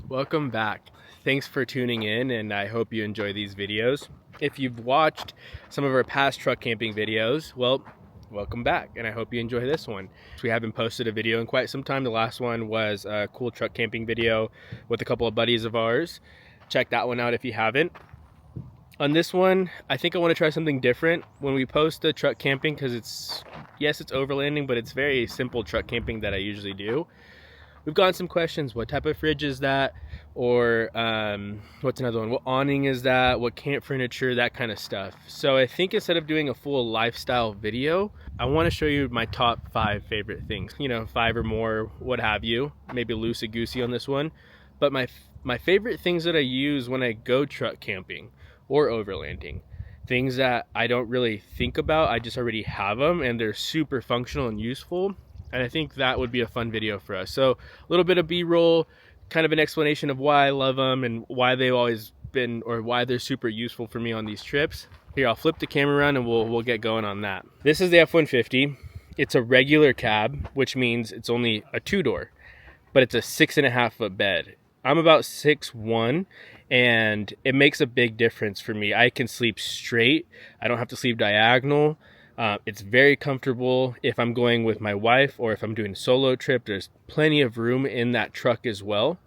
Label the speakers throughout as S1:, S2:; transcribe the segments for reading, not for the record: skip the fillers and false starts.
S1: Welcome back. Thanks for tuning in, and I hope you enjoy these videos. If you've watched some of our past truck camping videos, well, welcome back, and I hope you enjoy this one. We haven't posted a video in quite some time. The last one was a cool truck camping video with a couple of buddies of ours. Check that one out if you haven't. On this one, I think I want to try something different when we post the truck camping, because it's overlanding, but it's very simple truck camping that I usually do. We've gotten some questions. What type of fridge is that? Or what's another one? What awning is that? What camp furniture? That kind of stuff. So I think instead of doing a full lifestyle video, I want to show you my top 5 favorite things. 5 or more, what have you. Maybe loosey-goosey on this one. But my favorite things that I use when I go truck camping or overlanding. Things that I don't really think about. I just already have them and they're super functional and useful. And I think that would be a fun video for us. So a little bit of B-roll, kind of an explanation of why I love them and why they've always been, or why they're super useful for me on these trips. Here, I'll flip the camera around and we'll get going on that. This is the F-150. It's a regular cab, which means it's only a 2-door, but it's a 6.5 foot bed. I'm about 6'1", and it makes a big difference for me. I can sleep straight. I don't have to sleep diagonal. It's very comfortable if I'm going with my wife or if I'm doing a solo trip. There's plenty of room in that truck as well.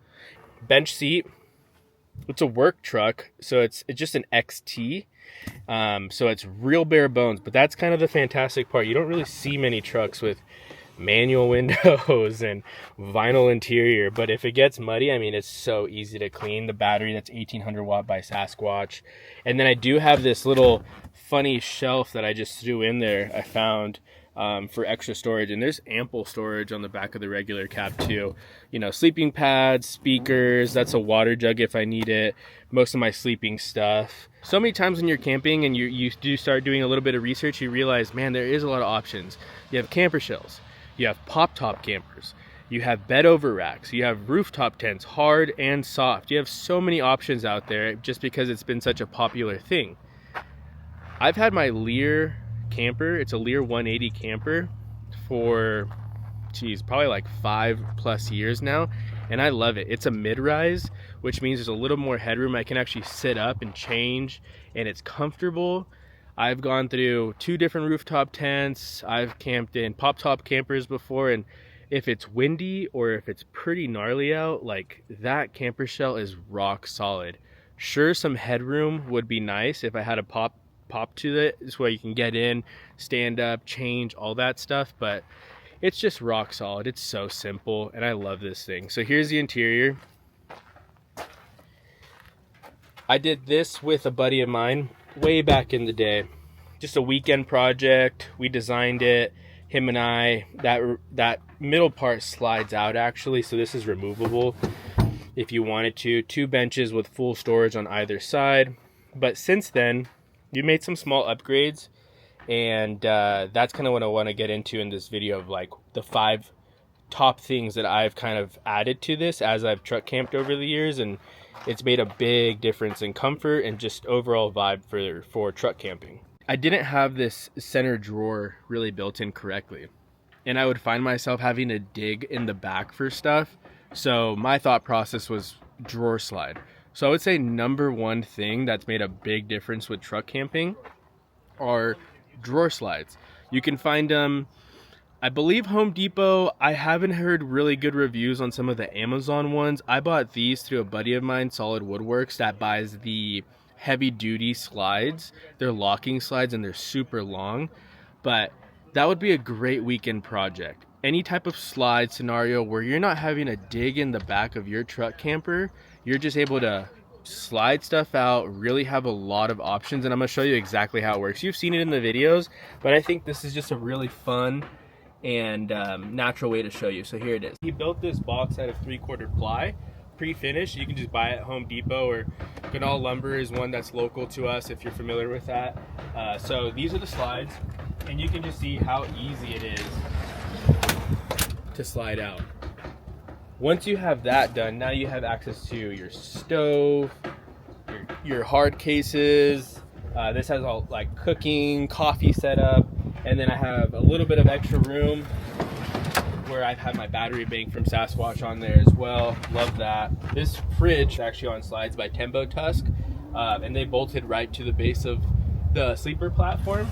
S1: Bench seat. It's a work truck, so it's just an XT. So it's real bare bones, but that's kind of the fantastic part. You don't really see many trucks with manual windows and vinyl interior, but if it gets muddy, I mean, it's so easy to clean. The battery, that's 1800 watt by Sasquatch. And then I do have this little funny shelf that I just threw in there, I found for extra storage, and there's ample storage on the back of the regular cab too. Sleeping pads, speakers, that's a water jug if I need it, most of my sleeping stuff. So many times when you're camping and you do start doing a little bit of research, you realize, man, there is a lot of options. You have camper shells, you have pop-top campers, you have bed over racks, you have rooftop tents, hard and soft. You have so many options out there just because it's been such a popular thing. I've had my Lear camper, it's a Lear 180 camper for, probably like 5+ years now, and I love it. It's a mid-rise, which means there's a little more headroom. I can actually sit up and change, and it's comfortable. I've gone through 2 different rooftop tents. I've camped in pop-top campers before, and if it's windy or if it's pretty gnarly out, like, that camper shell is rock solid. Sure, some headroom would be nice if I had a pop to it. This way you can get in, stand up, change, all that stuff, but it's just rock solid. It's so simple, and I love this thing. So here's the interior. I did this with a buddy of mine way back in the day. Just a weekend project. We designed it, him and I. That middle part slides out actually, so this is removable if you wanted to. 2 benches with full storage on either side. But since then, you made some small upgrades, and that's kind of what I want to get into in this video, of like the 5 top things that I've kind of added to this as I've truck camped over the years, and it's made a big difference in comfort and just overall vibe for truck camping. I didn't have this center drawer really built in correctly, and I would find myself having to dig in the back for stuff. So my thought process was drawer slide. So I would say number 1 thing that's made a big difference with truck camping are drawer slides. You can find them, I believe, Home Depot. I haven't heard really good reviews on some of the Amazon ones. I bought these through a buddy of mine, Solid Woodworks, that buys the heavy duty slides. They're locking slides and they're super long, but that would be a great weekend project. Any type of slide scenario where you're not having to dig in the back of your truck camper, you're just able to slide stuff out, really have a lot of options, and I'm going to show you exactly how it works. You've seen it in the videos, but I think this is just a really fun and natural way to show you. So here it is. He built this box out of 3/4 ply, pre-finished. You can just buy it at Home Depot, or Ganal Lumber is one that's local to us if you're familiar with that. So these are the slides, and you can just see how easy it is to slide out. Once you have that done, now you have access to your stove, your hard cases. This has all like cooking, coffee setup, and then I have a little bit of extra room where I've had my battery bank from Sasquatch on there as well. Love that. This fridge is actually on slides by Tembo Tusk, and they bolted right to the base of the sleeper platform.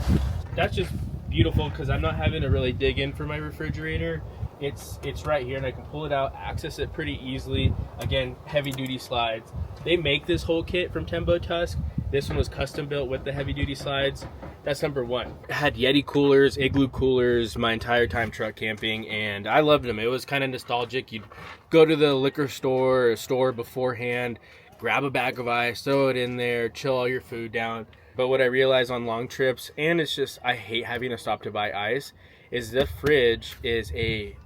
S1: That's just beautiful because I'm not having to really dig in for my refrigerator. It's right here, and I can pull it out, access it pretty easily. Again, heavy duty slides. They make this whole kit from Tembo Tusk. This one was custom built with the heavy duty slides. That's number one. I had Yeti coolers, Igloo coolers my entire time truck camping, and I loved them. It was kind of nostalgic. You'd go to the liquor store or store beforehand, grab a bag of ice, throw it in there, chill all your food down. But what I realized on long trips, and it's just I hate having to stop to buy ice, is the fridge is a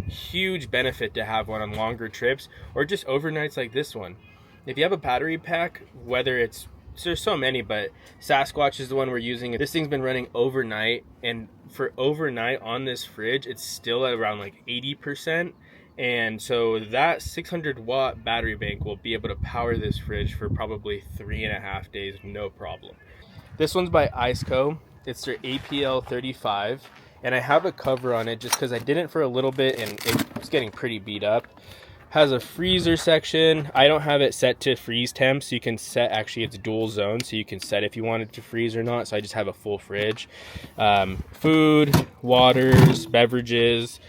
S1: huge benefit to have one on longer trips or just overnights like this one. If you have a battery pack, whether it's, there's so many, but Sasquatch is the one we're using. This thing's been running overnight, and for overnight on this fridge, it's still at around like 80%. And so that 600 watt battery bank will be able to power this fridge for probably 3.5 days, no problem. This one's by Iceco. It's their APL 35. And I have a cover on it just because I didn't for a little bit and it's getting pretty beat up. Has a freezer section. I don't have it set to freeze temp, so you can set, actually it's dual zone, so you can set if you want it to freeze or not. So I just have a full fridge. Food, waters, beverages,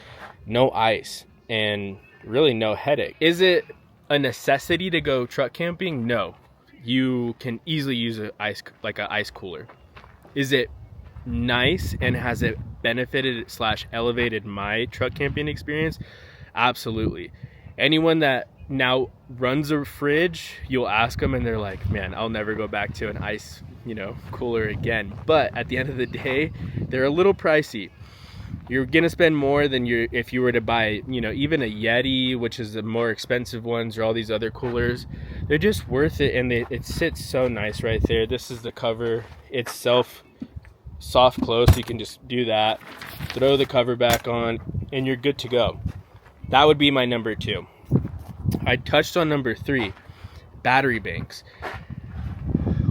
S1: no ice, and really no headache. Is it a necessity to go truck camping? No. You can easily use an ice cooler. Is it nice and has it benefited / elevated my truck camping experience? Absolutely. Anyone that now runs a fridge, you'll ask them and they're like, man, I'll never go back to an ice, cooler again. But at the end of the day, they're a little pricey. You're gonna spend more than if you were to buy, even a Yeti, which is the more expensive ones, or all these other coolers. They're just worth it, and it sits so nice right there. This is the cover. It's soft close, so you can just do that, throw the cover back on, and you're good to go. That would be my number 2. I touched on number 3, battery banks.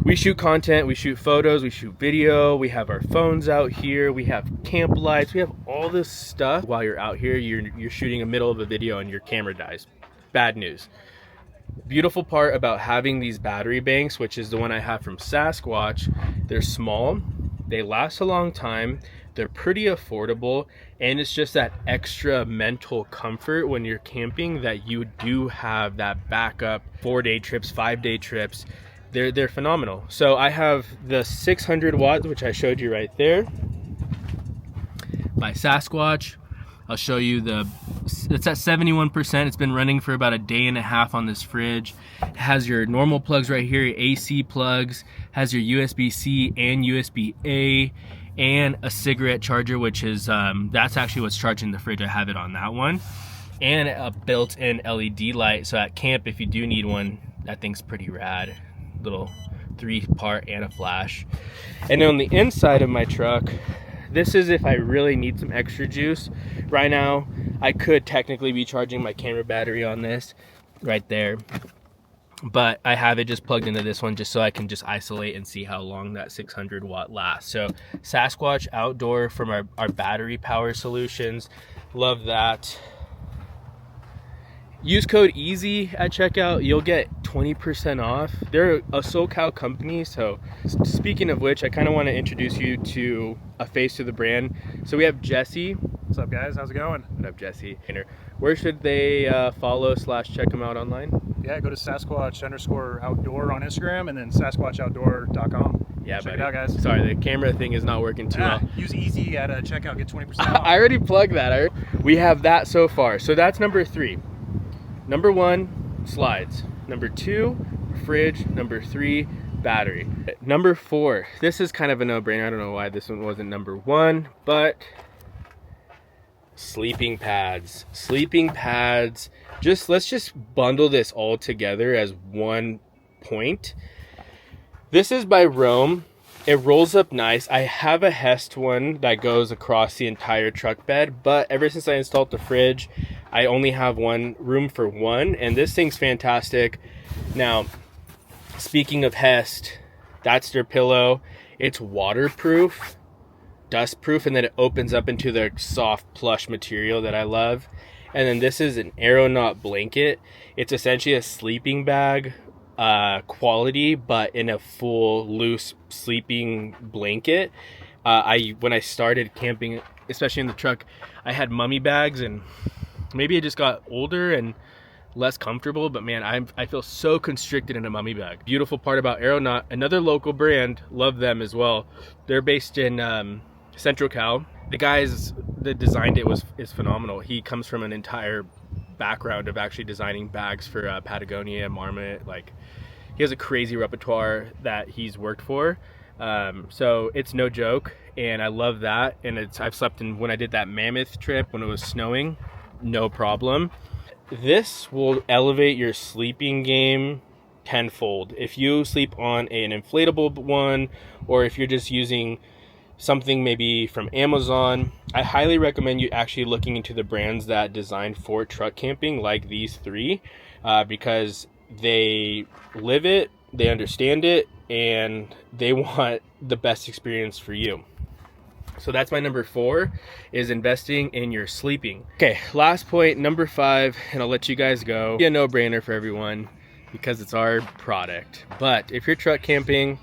S1: We shoot content, we shoot photos, we shoot video, we have our phones out here, we have camp lights, we have all this stuff. While you're out here, you're shooting a middle of a video and your camera dies. Bad news. Beautiful part about having these battery banks, which is the one I have from Sasquatch, they're small, they last a long time, they're pretty affordable, and it's just that extra mental comfort when you're camping that you do have that backup 4-day trips, 5-day trips. They're phenomenal. So I have the 600 watts, which I showed you right there, by Sasquatch. I'll show you it's at 71%. It's been running for about a day and a half on this fridge. It has your normal plugs right here, your AC plugs, has your USB-C and USB-A, and a cigarette charger, which is, that's actually what's charging the fridge. I have it on that one. And a built-in LED light. So at camp, if you do need one, that thing's pretty rad. Little 3-part and a flash. And on the inside of my truck, this is if I really need some extra juice. Right now, I could technically be charging my camera battery on this right there, but I have it just plugged into this one just so I can just isolate and see how long that 600 watt lasts. So Sasquatch Outdoor from our battery power solutions. Love that. Use code EASY at checkout. You'll get 20% off. They're a SoCal company. So speaking of which, I kind of want to introduce you to a face to the brand. So we have Jesse.
S2: What's up, guys? How's it going?
S1: What up, Jesse? Where should they follow / check them out online?
S2: Yeah, go to Sasquatch_outdoor on Instagram and then SasquatchOutdoor.com.
S1: Yeah,
S2: check it out, guys.
S1: Sorry, the camera thing is not working too well.
S2: Use EASY at checkout, get 20% off.
S1: I already plugged that. We have that so far. So that's number 3. Number 1, slides. Number 2, fridge. Number 3, battery. Number 4, this is kind of a no-brainer. I don't know why this one wasn't number 1, but sleeping pads. Sleeping pads. Let's just bundle this all together as one point. This is by Rome. It rolls up nice. I have a Hest one that goes across the entire truck bed, but ever since I installed the fridge, I only have room for one, and this thing's fantastic. Now, speaking of Hest, that's their pillow. It's waterproof. dust proof, and then it opens up into the soft plush material that I love. And then this is an aeronaut blanket. It's essentially a sleeping bag quality, but in a full loose sleeping blanket. When I started camping, especially in the truck, I had mummy bags, and maybe I just got older and less comfortable, but man, I feel so constricted in a mummy bag. Beautiful part about Aeronaut, another local brand, love them as well. They're based in Central Cal. The guys that designed it is phenomenal. He comes from an entire background of actually designing bags for Patagonia, Marmot. Like, he has a crazy repertoire that he's worked for. So it's no joke, and I love that. And I've slept in, when I did that Mammoth trip when it was snowing, no problem. This will elevate your sleeping game tenfold. If you sleep on an inflatable one, or if you're just using something maybe from Amazon, I highly recommend you actually looking into the brands that designed for truck camping, like these three, because they live it, they understand it, and they want the best experience for you. So that's my number 4, is investing in your sleeping. Okay, last point, number 5, and I'll let you guys go. Be a no-brainer for everyone because it's our product. But if you're truck camping,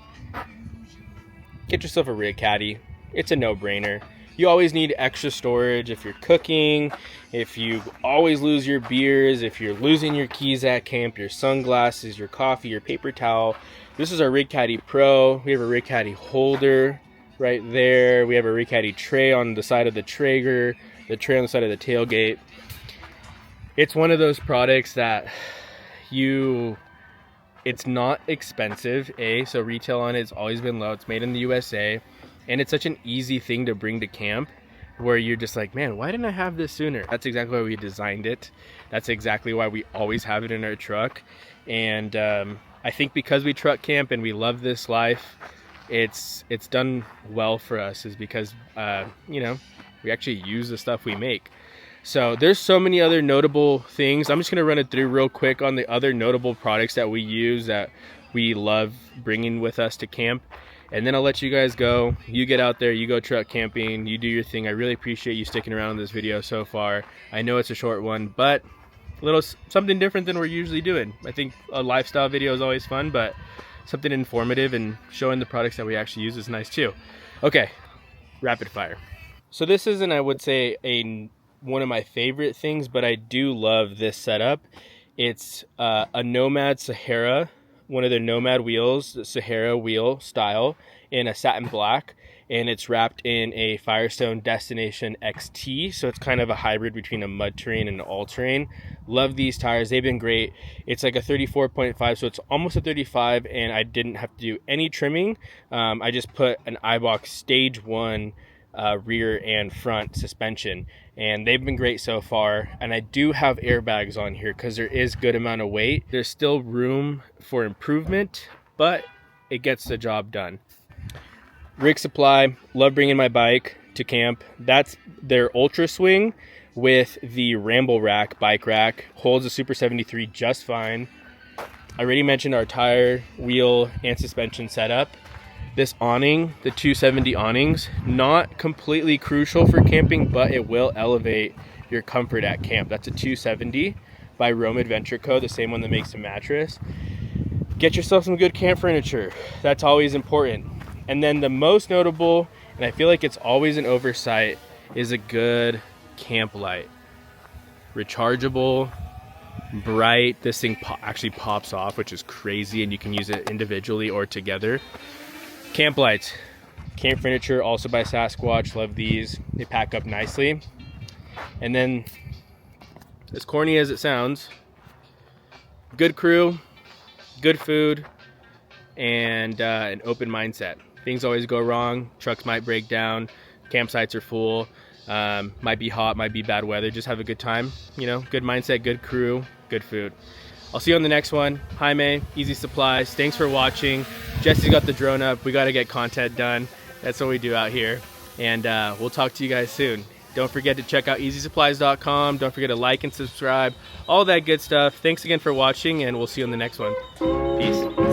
S1: get yourself a rig caddy. It's a no-brainer. You always need extra storage if you're cooking, if you always lose your beers, if you're losing your keys at camp, your sunglasses, your coffee, your paper towel. This is our Rig Caddy Pro. We have a Rig Caddy holder right there. We have a Rig Caddy tray on the side of the Traeger, the tray on the side of the tailgate. It's one of those products that it's not expensive, so retail on it's always been low. It's made in the USA, and it's such an easy thing to bring to camp where you're just like, man, why didn't I have this sooner? That's exactly why we designed it. That's exactly why we always have it in our truck. And I think because we truck camp and we love this life, it's done well for us, is because we actually use the stuff we make. So there's so many other notable things. I'm just gonna run it through real quick on the other notable products that we use that we love bringing with us to camp, and then I'll let you guys go. You get out there, you go truck camping, you do your thing. I really appreciate you sticking around in this video so far. I know it's a short one, but a little something different than we're usually doing. I think a lifestyle video is always fun, but something informative and showing the products that we actually use is nice too. Okay, rapid fire. So this isn't, I would say, one of my favorite things, but I do love this setup. It's a Nomad Sahara, one of their Nomad wheels, the Sahara wheel style, in a satin black, and it's wrapped in a Firestone Destination XT, so it's kind of a hybrid between a mud terrain and an all-terrain. Love these tires, they've been great. It's like a 34.5, so it's almost a 35, and I didn't have to do any trimming. I just put an iBox Stage 1 rear and front suspension, and they've been great so far. And I do have airbags on here because there is good amount of weight. There's still room for improvement, but it gets the job done. Rig Supply, love bringing my bike to camp. That's their Ultra Swing with the Ramble Rack bike rack. Holds a Super 73 just fine. I already mentioned our tire, wheel, and suspension setup. This awning, the 270 awnings, not completely crucial for camping, but it will elevate your comfort at camp. That's a 270 by Rome Adventure Co., the same one that makes the mattress. Get yourself some good camp furniture. That's always important. And then the most notable, and I feel like it's always an oversight, is a good camp light. Rechargeable, bright. This thing actually pops off, which is crazy, and you can use it individually or together. Camp lights, camp furniture, also by Sasquatch. Love these. They pack up nicely. And then, as corny as it sounds, good crew, good food, and an open mindset. Things always go wrong. Trucks might break down. Campsites are full. Might be hot, might be bad weather. Just have a good time. Good mindset, good crew, good food. I'll see you on the next one. Jaime, Easy Supplies. Thanks for watching. Jesse's got the drone up. We got to get content done. That's what we do out here. And we'll talk to you guys soon. Don't forget to check out easysupplies.com. Don't forget to like and subscribe. All that good stuff. Thanks again for watching, and we'll see you on the next one. Peace.